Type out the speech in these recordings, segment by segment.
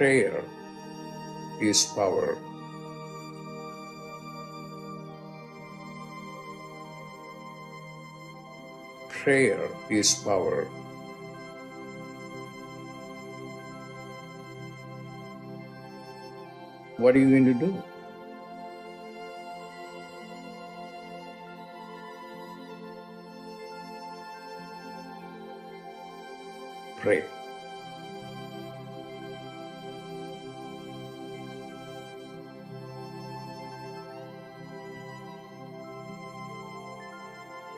Prayer is power. Prayer is power. What are you going to do? Pray.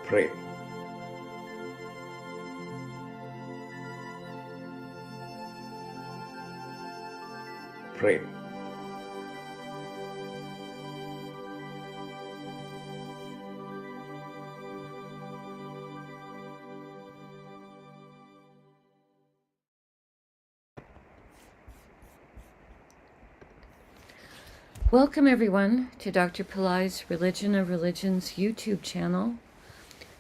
Pray. Pray. Welcome everyone to Dr. Pillai's Religion of Religions YouTube channel.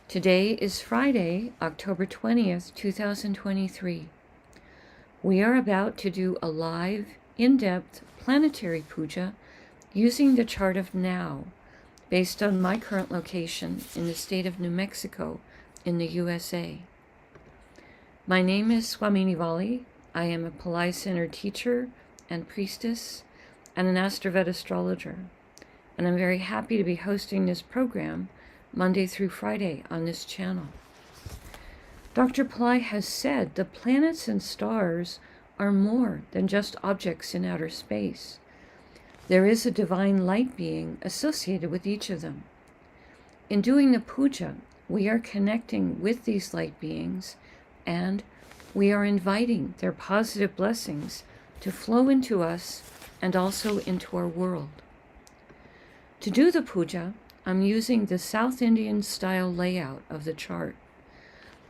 Today is Friday, October 20th, 2023. We are about to do a live, in-depth planetary puja using the chart of now, based on my current location in the state of New Mexico in the USA. My name is Swamini Valli. I am a Pillai Center teacher and priestess and an AstroVed astrologer, and I'm very happy to be hosting this program Monday through Friday on this channel. Dr. Pillai has said the planets and stars are more than just objects in outer space. There is a divine light being associated with each of them. In doing the puja, we are connecting with these light beings, and we are inviting their positive blessings to flow into us and also into our world. To do the puja, I'm using the South Indian style layout of the chart.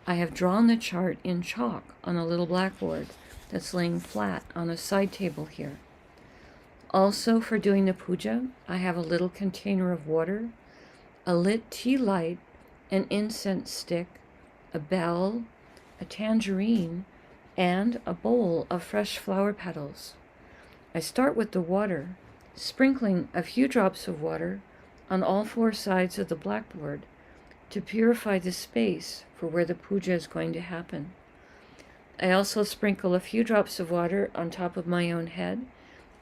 I have drawn the chart in chalk on a little blackboard that's laying flat on a side table here. Also, for doing the puja, I have a little container of water, a lit tea light, an incense stick, a bell, a tangerine, and a bowl of fresh flower petals. I start with the water, sprinkling a few drops of water on all four sides of the blackboard to purify the space for where the puja is going to happen. I also sprinkle a few drops of water on top of my own head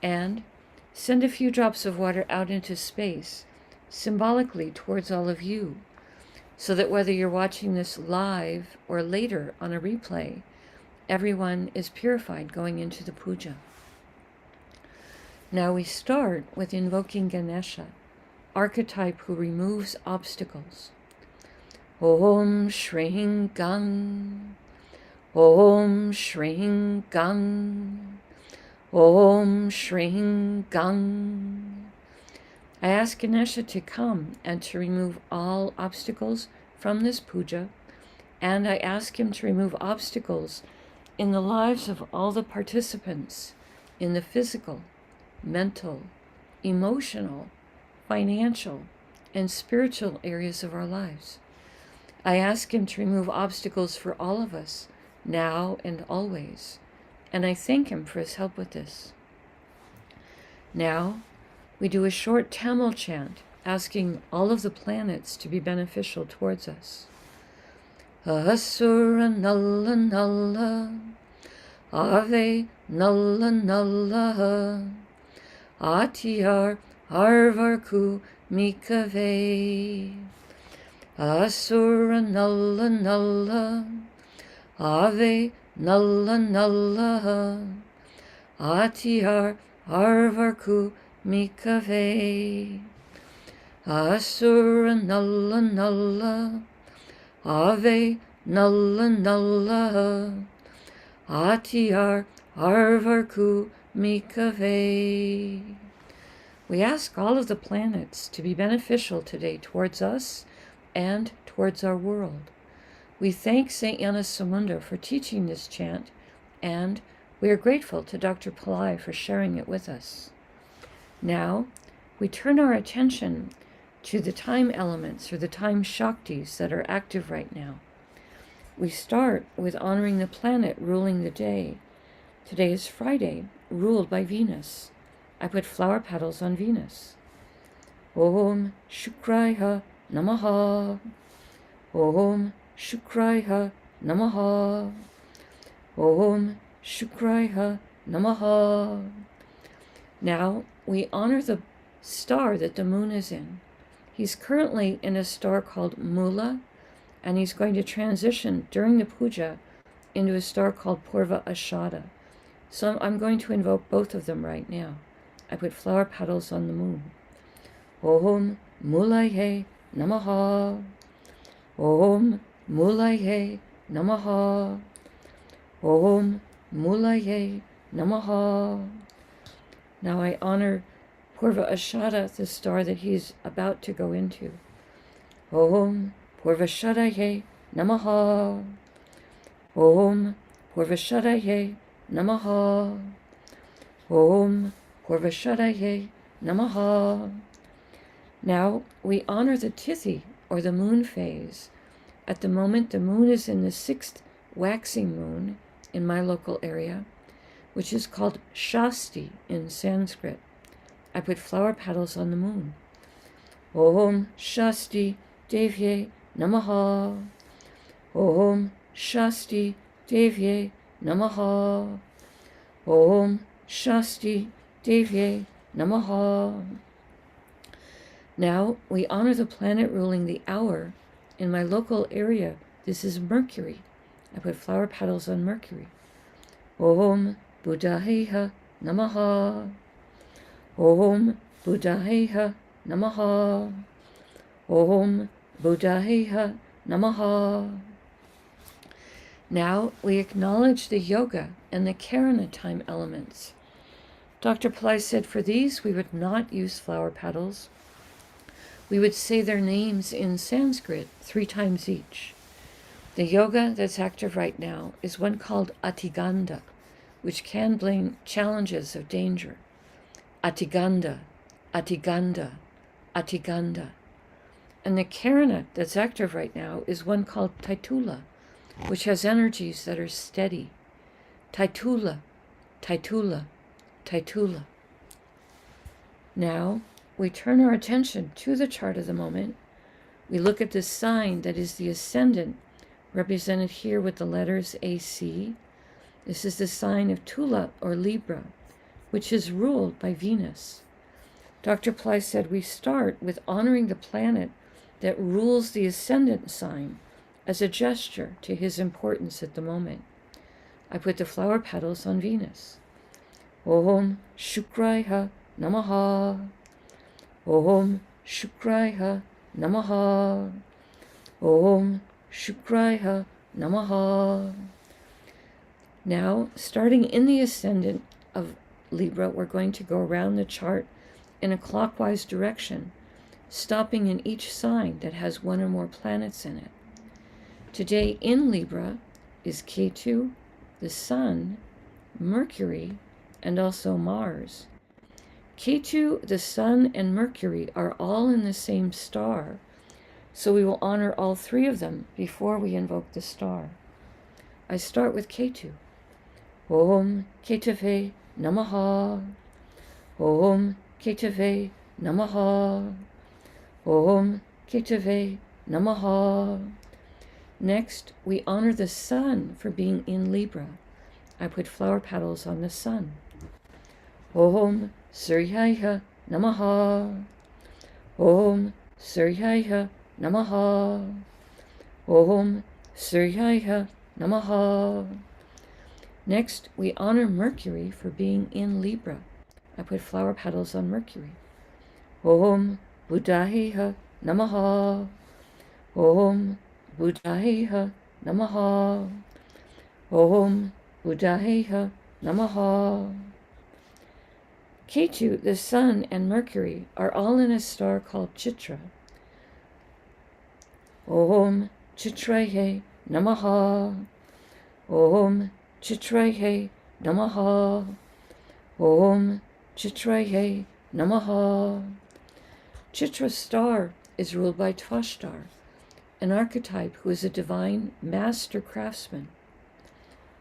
and send a few drops of water out into space, symbolically towards all of you, so that whether you're watching this live or later on a replay, everyone is purified going into the puja. Now we start with invoking Ganesha, archetype who removes obstacles. Om Shring Gang, Om Shring Gang, Om Shring Gang. I ask Ganesha to come and to remove all obstacles from this puja, and I ask him to remove obstacles in the lives of all the participants in the physical, mental, emotional, financial, and spiritual areas of our lives. I ask him to remove obstacles for all of us, now and always, and I thank him for his help with this. Now, we do a short Tamil chant, asking all of the planets to be beneficial towards us. Asura Nalla Nalla, Ave Nalla Nalla, Atiyar Arvarku Mikave. Asura Nalla Nalla, Ave Nalla Nalla, Atiyar Arvarku Mikave. Asura Nalla Nalla, Ave Nalla Nalla, Atiyar Arvarku Mikave. We ask all of the planets to be beneficial today towards us and towards our world. We thank St. Samunda for teaching this chant, and we are grateful to Dr. Pillai for sharing it with us. Now, we turn our attention to the time elements or the time Shaktis that are active right now. We start with honoring the planet ruling the day. Today is Friday, ruled by Venus. I put flower petals on Venus. Om Shukraya Namaha. Om Shukraya Namaha. Om Shukraya Namaha. Now we honor the star that the moon is in. He's currently in a star called Mula, and he's going to transition during the puja into a star called Purva Ashada. So I'm going to invoke both of them right now. I put flower petals on the moon. Om Mulaye Namaha. Om Mulaye Namaha. Om Mulaye Namaha. Now I honor Purva Ashada, the star that he's about to go into. Om Purvashadaye Namaha. Om Purvashadaye Namaha. Om Purvashadaye Namaha. Now we honor the Tithi, or the moon phase. At the moment, the moon is in the 6th waxing moon in my local area, which is called Shasti in Sanskrit. I put flower petals on the moon. Om Shasti Devye Namaha. Om Shasti Devye Namaha. Om Shasti Devye Namaha. Now we honor the planet ruling the hour. In my local area, this is Mercury. I put flower petals on Mercury. Om Buddhaheha Namaha. Om Buddhaheha Namaha. Om Buddhaheha Namaha. Now we acknowledge the yoga and the karana time elements. Dr. Pillai said for these we would not use flower petals. We would say their names in Sanskrit 3 times each. The yoga that's active right now is one called Atiganda, which can bring challenges of danger. Atiganda, Atiganda, Atiganda. And the karana that's active right now is one called Taitula, which has energies that are steady. Taitula, Taitula, Taitula. Now we turn our attention to the chart of the moment. We look at the sign that is the ascendant, represented here with the letters AC. This is the sign of Tula or Libra, which is ruled by Venus. Dr. Pillai said we start with honoring the planet that rules the ascendant sign as a gesture to his importance at the moment. I put the flower petals on Venus. Om Shukraya Namaha. Om Shukraya Namaha. Om Shukraya Namaha. Now, starting in the ascendant of Libra, we're going to go around the chart in a clockwise direction, stopping in each sign that has one or more planets in it. Today in Libra is Ketu, the Sun, Mercury, and also Mars. Ketu, the Sun, and Mercury are all in the same star, so we will honor all 3 of them before we invoke the star. I start with Ketu. Om Ketave Namaha. Om Ketave Namaha. Om Ketave Namaha. Next, we honor the Sun for being in Libra. I put flower petals on the Sun. Om Suryaya Namaha. Om Suryaya Namaha. Om Suryaya Namaha. Next, we honor Mercury for being in Libra. I put flower petals on Mercury. Om Buddhaheha Namaha. Om Buddhaheha Namaha. Om Buddhaheha Namaha. Ketu, the Sun, and Mercury are all in a star called Chitra. Om Chitraye Namaha. Om Chitraye Namaha. Om Chitraye Namaha. Chitra star is ruled by Tvashtar, an archetype who is a divine master craftsman.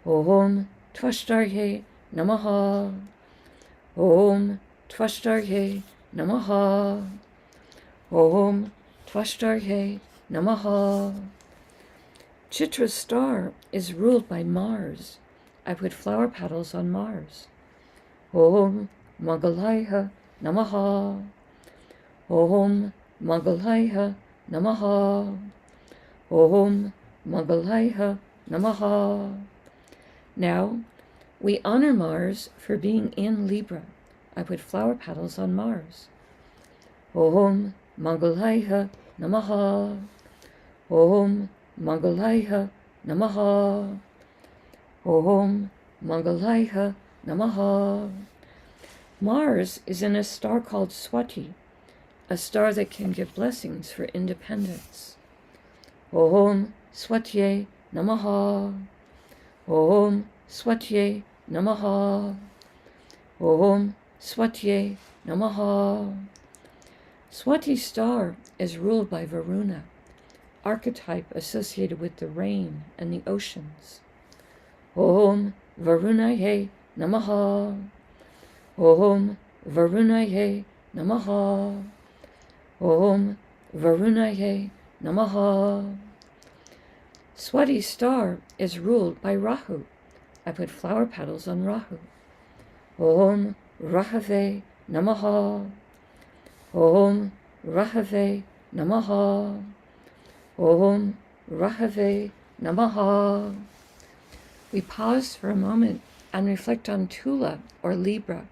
Om Tvashtarye Namaha. Om Tvashtarye Namaha. Om Tvashtarye Namaha. Chitra's star is ruled by Mars. I put flower petals on Mars. Om Mangalayha Namaha. Om Mangalayha Namaha. Om Mangalayha Namaha. Now, we honor Mars for being in Libra. I put flower petals on Mars. Om Mangalayha Namaha. Om Mangalayha Namaha. Om Mangalayha Namaha. Mars is in a star called Swati, a star that can give blessings for independence. Om Swatye Namaha. Om Swatye Namaha. Om Swatye Namaha. Swati star is ruled by Varuna, archetype associated with the rain and the oceans. Om Varunaye Namaha. Om Varunaye Namaha. Om Varunaye Namaha. Swati star is ruled by Rahu. I put flower petals on Rahu. Om Rahave Namaha. Om Rahave Namaha. Om Rahave Namaha. We pause for a moment and reflect on Tula or Libra,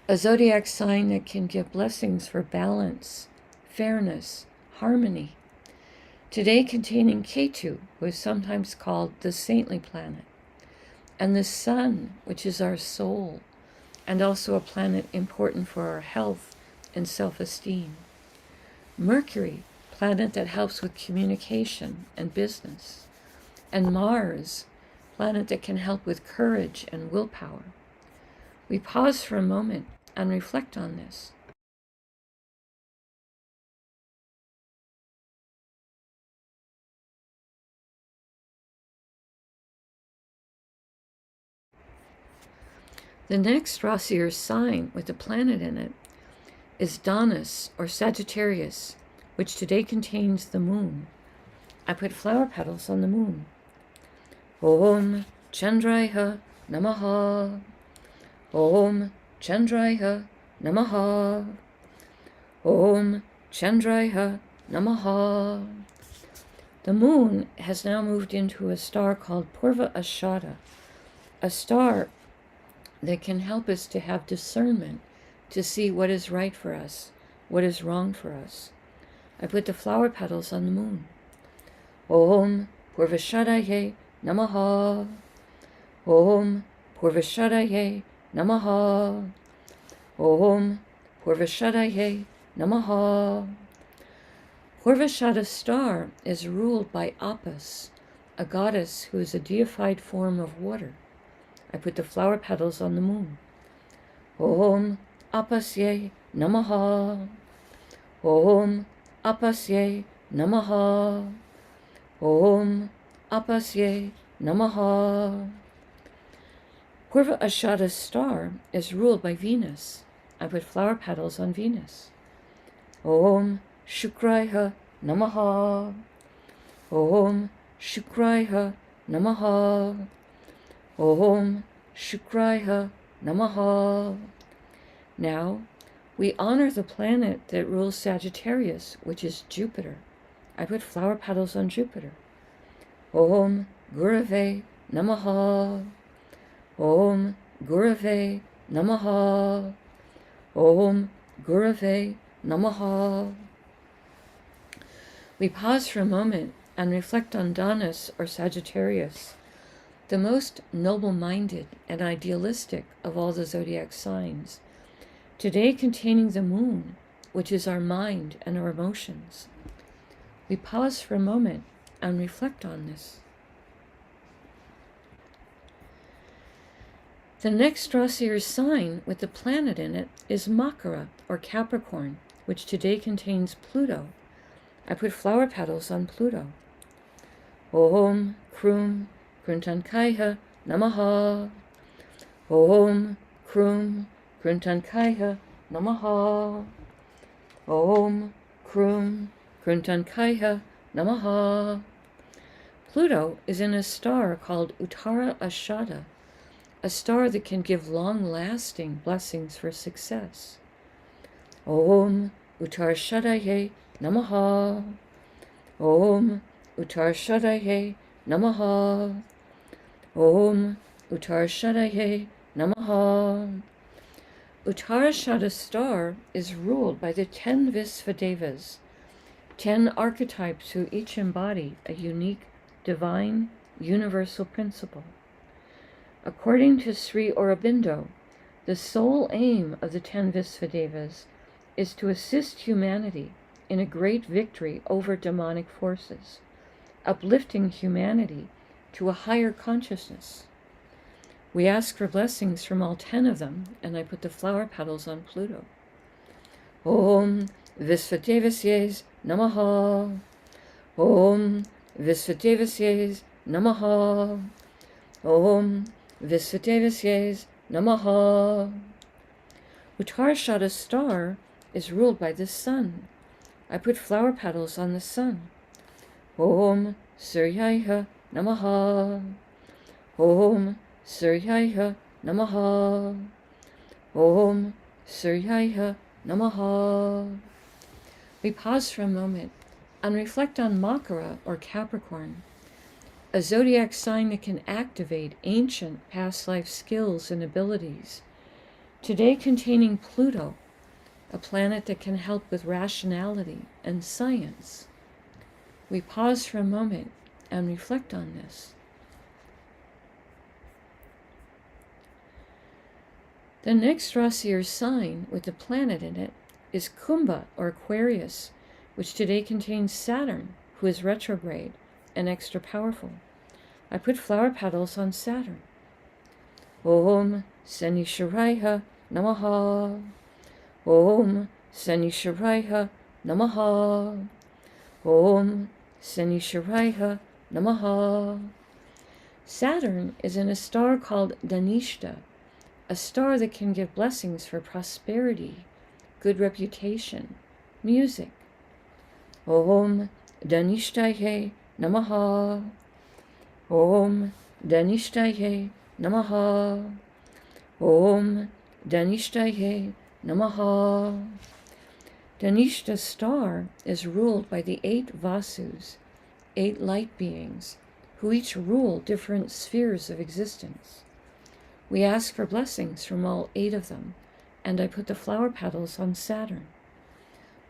a zodiac sign that can give blessings for balance, fairness, harmony. Today containing Ketu, who is sometimes called the saintly planet, and the sun, which is our soul, and also a planet important for our health and self-esteem. Mercury, planet that helps with communication and business. And Mars, planet that can help with courage and willpower. We pause for a moment and reflect on this. The next Rasi or sign with a planet in it is Dhanus or Sagittarius, which today contains the moon. I put flower petals on the moon. Om Chandraya Namaha. Om Chandraya Namaha. Om Chandraya Namaha. The moon has now moved into a star called Purva Ashada, a star that can help us to have discernment, to see what is right for us, what is wrong for us. I put the flower petals on the moon. Om Purvashadaye Namaha. Om Purvashadaye Namaha. Om Purvashadaye Namaha. Purvashada star is ruled by Apis, a goddess who is a deified form of water. I put the flower petals on the moon. Om Apasye Namaha. Om Apasye Namaha. Om Apasye Namaha. Purva Ashada star is ruled by Venus. I put flower petals on Venus. Om Shukraya Namaha. Om Shukraya Namaha. Om Shukraya Namaha. Now, we honor the planet that rules Sagittarius, which is Jupiter. I put flower petals on Jupiter. Om Gurave Namaha. Om Gurave Namaha. Om Gurave Namaha. We pause for a moment and reflect on Dhanus or Sagittarius, the most noble-minded and idealistic of all the zodiac signs, today containing the moon, which is our mind and our emotions. We pause for a moment and reflect on this. The next Rasi or sign with the planet in it is Makara or Capricorn, which today contains Pluto. I put flower petals on Pluto. Om Krum Kruntankaya Namaha. Om Krum Kruntankaya Namaha. Om Krum Kruntankaya Namaha. Pluto is in a star called Uttara Ashada, a star that can give long-lasting blessings for success. Om Uttara Shadaye Namaha. Om Uttara Shadaye Namaha. Om Uttara Shadaye Namaha. Uttarashada star is ruled by the 10 Visvadevas, 10 archetypes who each embody a unique, divine, universal principle. According to Sri Aurobindo, the sole aim of the 10 Visvadevas is to assist humanity in a great victory over demonic forces, uplifting humanity to a higher consciousness. We ask for blessings from all 10 of them, and I put the flower petals on Pluto. Om Visvadevasye Namaha. Om Visvadevasye Namaha. Om Visvadevasye Namaha. Uttarashada star is ruled by the sun. I put flower petals on the sun. Om Suryaya Namaha. Om Suryaya Namaha. Om Suryaya Namaha. We pause for a moment and reflect on Makara or Capricorn, a zodiac sign that can activate ancient past life skills and abilities, today containing Pluto, a planet that can help with rationality and science. We pause for a moment and reflect on this. The next Rasi or sign with the planet in it is Kumbha or Aquarius, which today contains Saturn, who is retrograde and extra powerful. I put flower petals on Saturn. Om Sanisharaya Namaha. Om Sanisharaya Namaha. Om Sanisharaya Namaha. Saturn is in a star called Dhanishta, a star that can give blessings for prosperity, good reputation, music. Om Dhanishtaye Namaha. Om Dhanishtaye Namaha. Om Dhanishtaye Namaha. Dhanishta star is ruled by the 8 Vasus, 8 light beings, who each rule different spheres of existence. We ask for blessings from all 8 of them, and I put the flower petals on Saturn.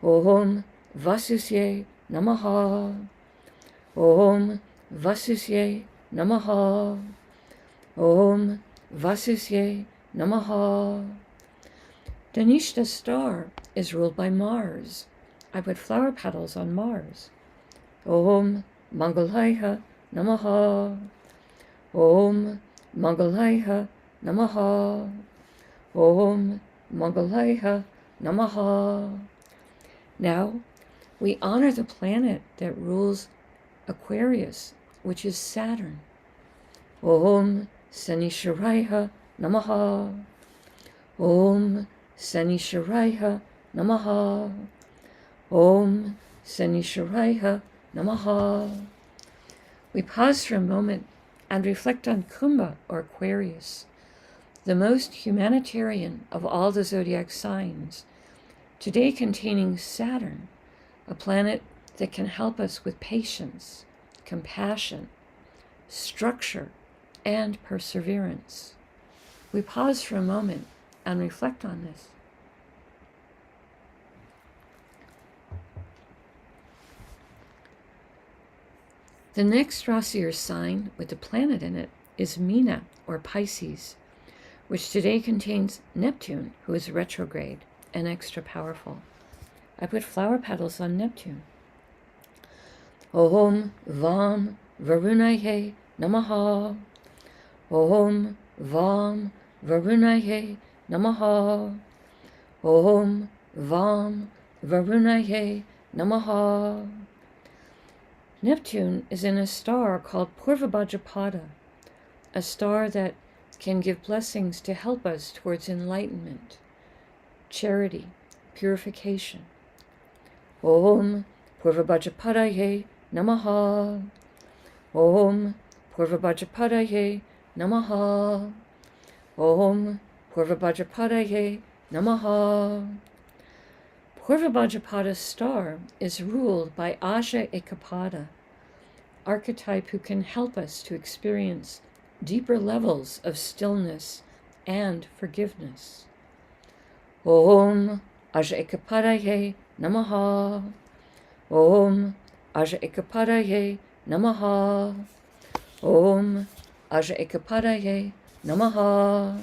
Om Vasusye Namaha. Om Vasusye Namaha. Om Vasusye Namaha. Dhanishta star is ruled by Mars. I put flower petals on Mars. Om Mangalaya Namaha. Om Mangalaya Namaha. Om Mangalaya Namaha. Now, we honor the planet that rules Aquarius, which is Saturn. Om Sanisharaya Namaha. Om Sanisharaya Namaha. Om Sanisharaya Namaha. We pause for a moment and reflect on Kumbha or Aquarius, the most humanitarian of all the zodiac signs, today containing Saturn, a planet that can help us with patience, compassion, structure, and perseverance. We pause for a moment and reflect on this. The next Rasi or sign with the planet in it is Meena or Pisces, which today contains Neptune, who is retrograde and extra powerful. I put flower petals on Neptune. Om Vam Varunaye Namaha. Om Vam Varunaye Namaha. Om Vam Varunaye Namaha. Neptune is in a star called Purvabhadrapada, a star that can give blessings to help us towards enlightenment, charity, purification. Om Purvabhajapadaye Namaha. Om Purvabhajapadaye Namaha. Om Purvabhajapadaye Namaha. Purvabhajapada star is ruled by Aja Ekapada, archetype who can help us to experience deeper levels of stillness and forgiveness. Om Aja Ekapadaye Namaha. Om Aja Ekapadaye Namaha. Om Aja Ekapadaye Namaha.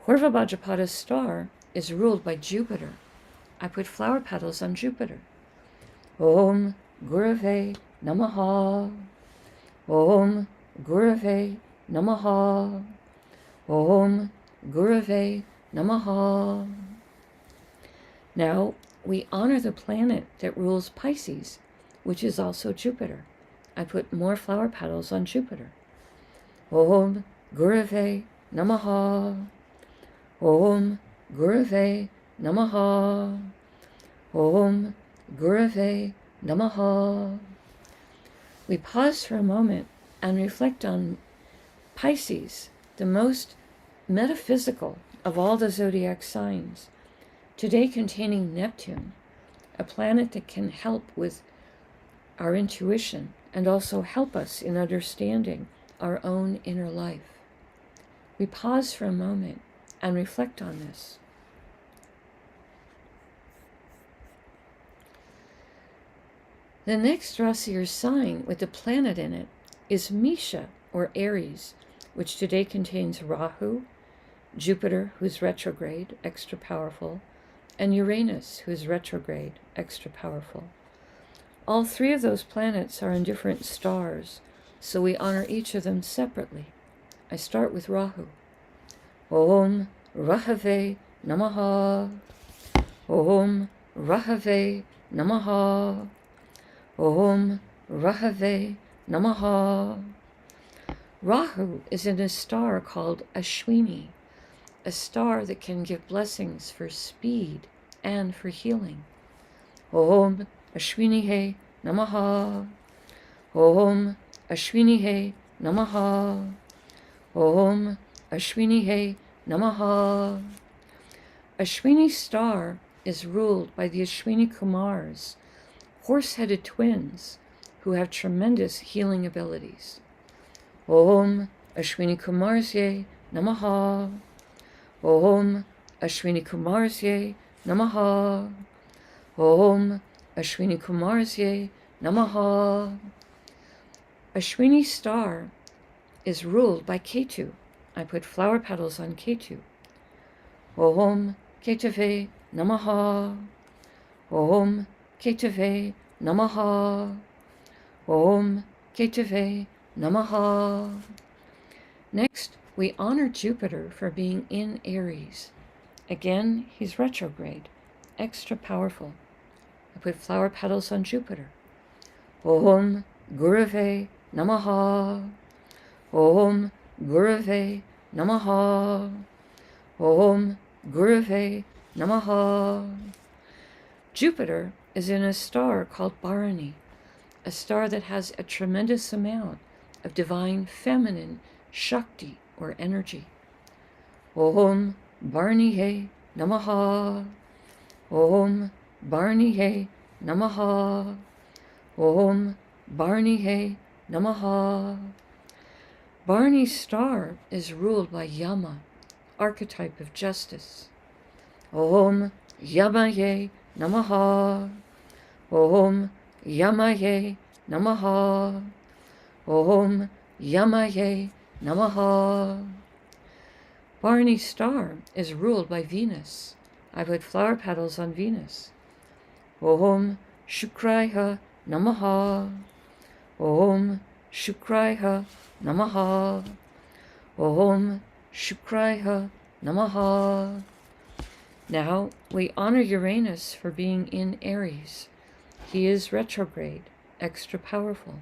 Purvabhajapada star is ruled by Jupiter. I put flower petals on Jupiter. Om Gurave Namaha. Om Gurave Namaha. Om Gurave Namaha. Now we honor the planet that rules Pisces, which is also Jupiter. I put more flower petals on Jupiter. Om Gurave Namaha. Om Gurave Namaha. Om Gurave Namaha. We pause for a moment and reflect on Pisces, the most metaphysical of all the zodiac signs, today containing Neptune, a planet that can help with our intuition and also help us in understanding our own inner life. We pause for a moment and reflect on this. The next Rasi or sign with the planet in it is Misha, or Aries, which today contains Rahu, Jupiter, who's retrograde, extra powerful, and Uranus, who's retrograde, extra powerful. All three of those planets are in different stars, so we honor each of them separately. I start with Rahu. Om Rahave Namaha. Om Rahave Namaha. Om Rahave Namaha. Rahu is in a star called Ashwini, a star that can give blessings for speed and for healing. Om Ashwinihe Namaha. Om Ashwinihe Namaha. Om Ashwinihe Namaha. Ashwini star is ruled by the Ashwini Kumars, horse-headed twins who have tremendous healing abilities. Om Ashwini Kumarsye Namaha. Om Ashwini Kumarsye Namaha. Om Ashwini Kumarsye Namaha. Ashwini star is ruled by Ketu. I put flower petals on Ketu. Om Ketave Namaha. Om Ketave Namaha. Om Ketave Namaha. Next, we honor Jupiter for being in Aries. Again, he's retrograde, extra powerful. I put flower petals on Jupiter. Om Gurave Namaha. Om Gurave Namaha. Om Gurave Namaha. Jupiter is in a star called Bharani, a star that has a tremendous amount of divine feminine Shakti or energy. Om Bharanihe Namaha. Om Bharanihe Namaha. Om Bharanihe Namaha. Bharani's star is ruled by Yama, archetype of justice. Om Yamaye Namaha. Om Yamaye Namaha. Om Yamaye Namaha. Bharani's star is ruled by Venus. I put flower petals on Venus. Om Shukraya Namaha. Om Shukraya Namaha. Om Shukraya Namaha. Now we honor Uranus for being in Aries. He is retrograde, extra powerful.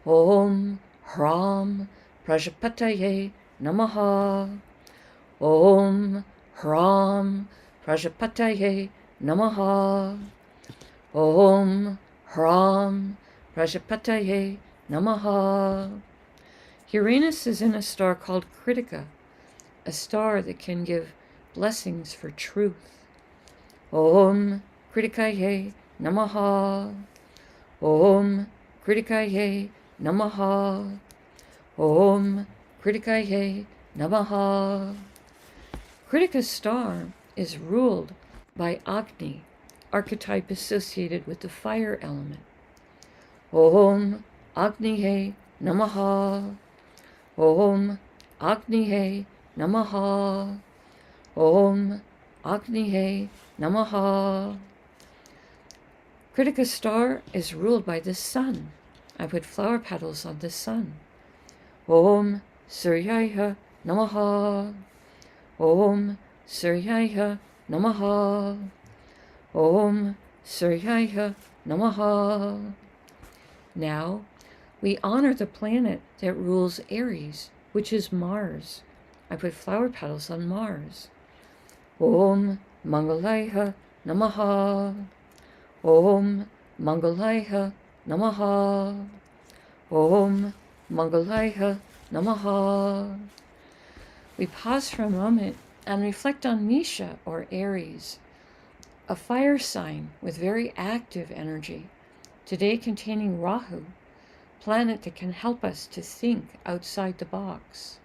Om Hram Prajapataye Namaha. Om Hram Prajapataye Namaha. Om Hram Prajapataye Namaha. Uranus is in a star called Kritika, a star that can give blessings for truth. Om Kritikaye Namaha. Om Kritikaye Namaha. Om Kritikaye Namaha. Kritika's star is ruled by Agni, archetype associated with the fire element. Om Agnihe Namaha. Om Agnihe Namaha. Om Agnihe Namaha. Kritika's star is ruled by the sun. I put flower petals on the sun. Om Suryaya Namaha. Om Suryaya Namaha. Om Suryaya Namaha. Now, we honor the planet that rules Aries, which is Mars. I put flower petals on Mars. Om Mangalaya Namaha. Om Mangalaya Namaha. Om Mangalaya Namaha. We pause for a moment and reflect on Misha, or Aries, a fire sign with very active energy, today containing Rahu, planet that can help us to think outside the box,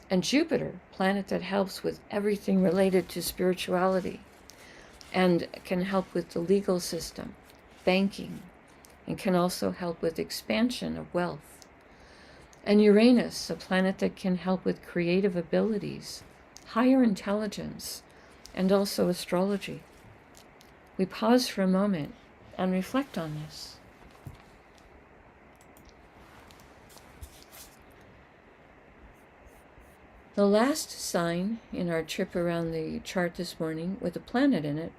and Jupiter, planet that helps with everything related to spirituality and can help with the legal system, banking, and can also help with expansion of wealth. And Uranus, a planet that can help with creative abilities, higher intelligence, and also astrology. We pause for a moment and reflect on this. The last sign in our trip around the chart this morning with a planet in it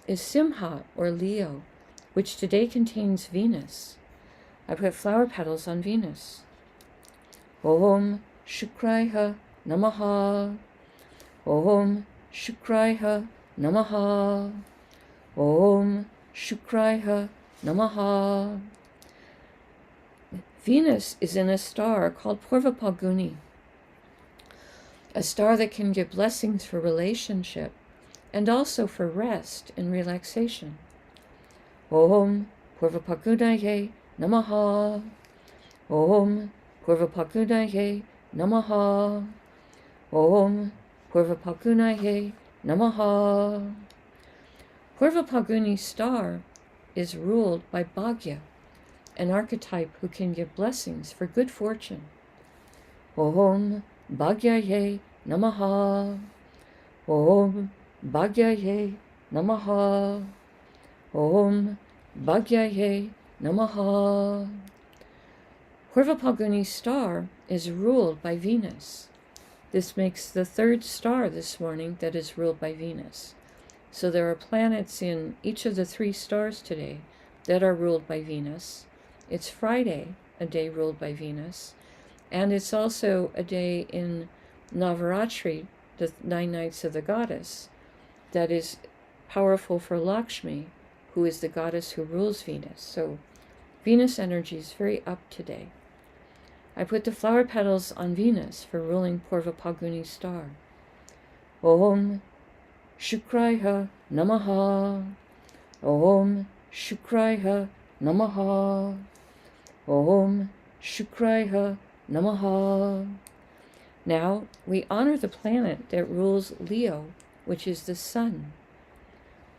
is Simha, or Leo, which today contains Venus. I put flower petals on Venus. Om Shukraya Namaha. Om Shukraya Namaha. Om Shukraya Namaha. Venus is in a star called Purva Phalguni, a star that can give blessings for relationship and also for rest and relaxation. Om Purva Phalgunaye Namaha. Om Purva Phalgunaye Namaha. Om Purva Phalgunaye Namaha. Purva Phalguni star is ruled by Bhagya, an archetype who can give blessings for good fortune. Om Bhagyaye Namaha. Om Bhagyaye Namaha. Om Bhagyaye Namaha. Purva Phalguni star is ruled by Venus. This makes the third star this morning that is ruled by Venus. So there are planets in each of the three stars today that are ruled by Venus. It's Friday, a day ruled by Venus. And it's also a day in Navaratri, the 9 nights of the goddess, that is powerful for Lakshmi, who is the goddess who rules Venus. So Venus energy is very up today. I put the flower petals on Venus for ruling Purva Phalguni star. Om Shukraya Namaha. Om Shukraya Namaha. Om Shukraya Namaha. Now we honor the planet that rules Leo, which is the sun.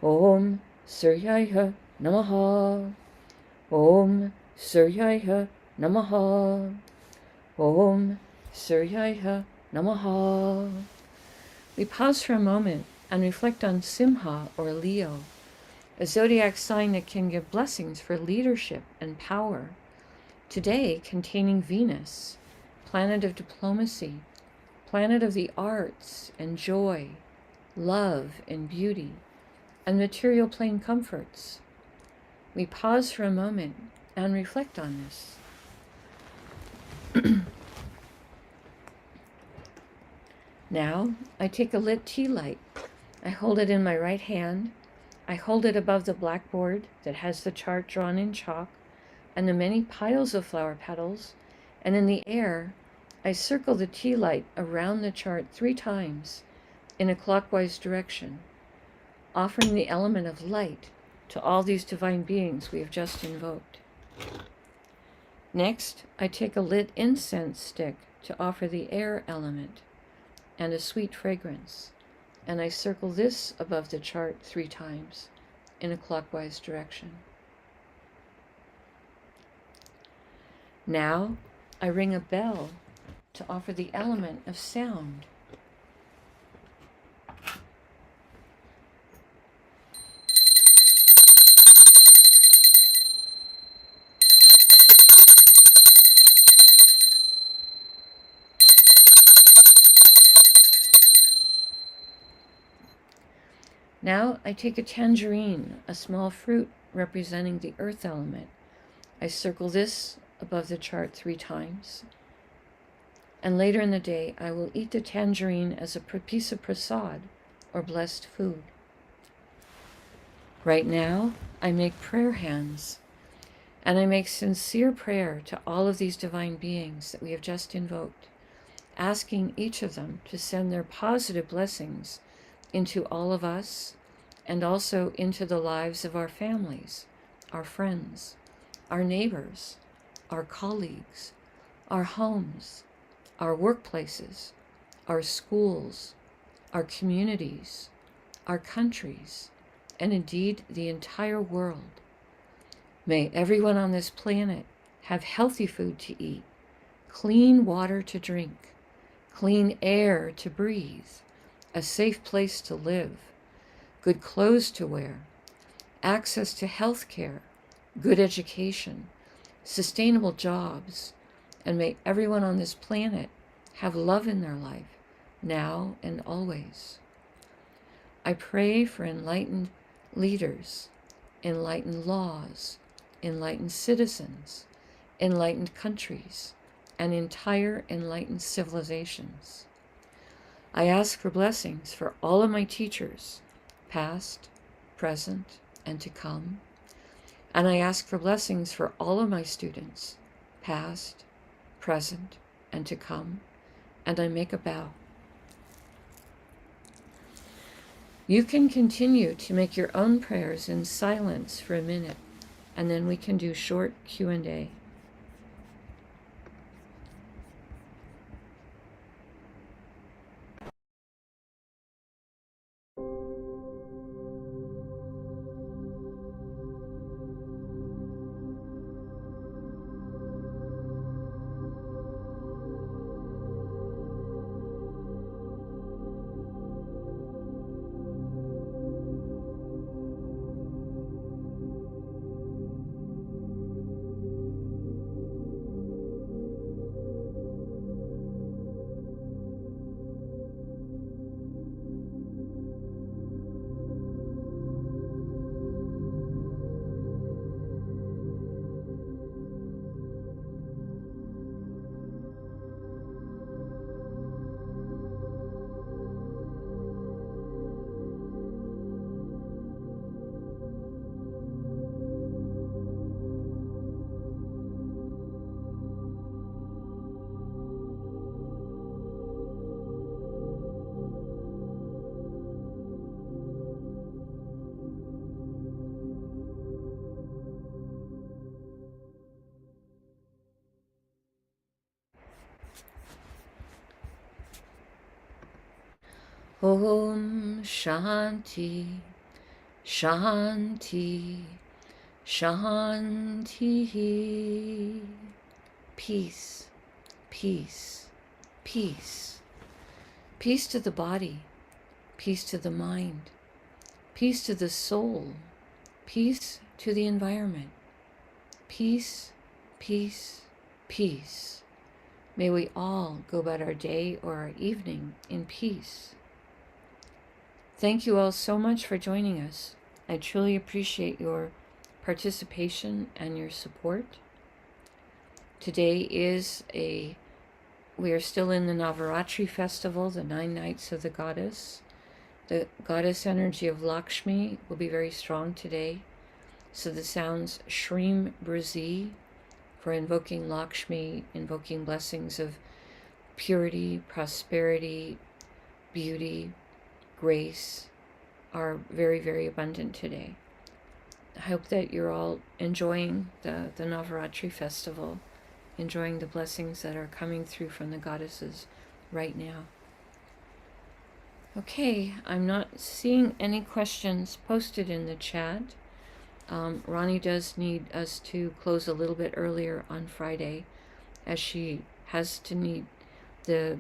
Om Suryaya Namaha. Om Suryaya Namaha. Om Suryaya Namaha. We pause for a moment and reflect on Simha, or Leo, a zodiac sign that can give blessings for leadership and power, today containing Venus, planet of diplomacy, planet of the arts and joy, love and beauty, and material plane comforts. We pause for a moment and reflect on this. Now I take a lit tea light. I hold it in my right hand. I hold it above the blackboard that has the chart drawn in chalk and the many piles of flower petals, and in the air I circle the tea light around the chart 3 times in a clockwise direction, offering the element of light to all these divine beings we have just invoked. Next, I take a lit incense stick to offer the air element and a sweet fragrance, and I circle this above the chart 3 times in a clockwise direction. Now, I ring a bell to offer the element of sound. Now I take a tangerine, a small fruit representing the earth element. I circle this above the chart 3 times. And later in the day, I will eat the tangerine as a piece of prasad, or blessed food. Right now, I make prayer hands, and I make sincere prayer to all of these divine beings that we have just invoked, asking each of them to send their positive blessings into all of us and also into the lives of our families, our friends, our neighbors, our colleagues, our homes, our workplaces, our schools, our communities, our countries, and indeed the entire world. May everyone on this planet have healthy food to eat, clean water to drink, clean air to breathe, a safe place to live, good clothes to wear, access to health care, good education, sustainable jobs, and may everyone on this planet have love in their life, now and always. I pray for enlightened leaders, enlightened laws, enlightened citizens, enlightened countries, and entire enlightened civilizations. I ask for blessings for all of my teachers, past, present, and to come. And I ask for blessings for all of my students, past, present, and to come. And I make a bow. You can continue to make your own prayers in silence for a minute, and then we can do short Q&A. Om Shanti, Shanti, Shanti. Peace, peace, peace. Peace to the body, peace to the mind, peace to the soul, peace to the environment. Peace, peace, peace. May we all go about our day or our evening in peace. Thank you all so much for joining us. I truly appreciate your participation and your support. Today is a We are still in the Navaratri festival, the 9 nights of the goddess. The goddess energy of Lakshmi will be very strong today. So the sounds Shreem Brazi for invoking Lakshmi, invoking blessings of purity, prosperity, beauty, grace are very, very abundant today. I hope that you're all enjoying the Navaratri festival, enjoying the blessings that are coming through from the goddesses right now. Okay, I'm not seeing any questions posted in the chat. Ronnie does need us to close a little bit earlier on Friday, as she has to need the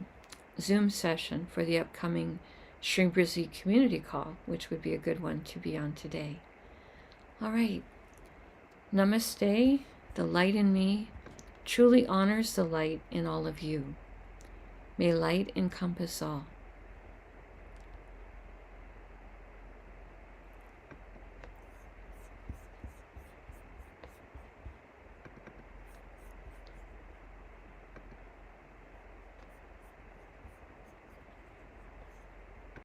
Zoom session for the upcoming Shrimbrazi community call, which would be a good one to be on today. All right. Namaste. The light in me truly honors the light in all of you. May light encompass all.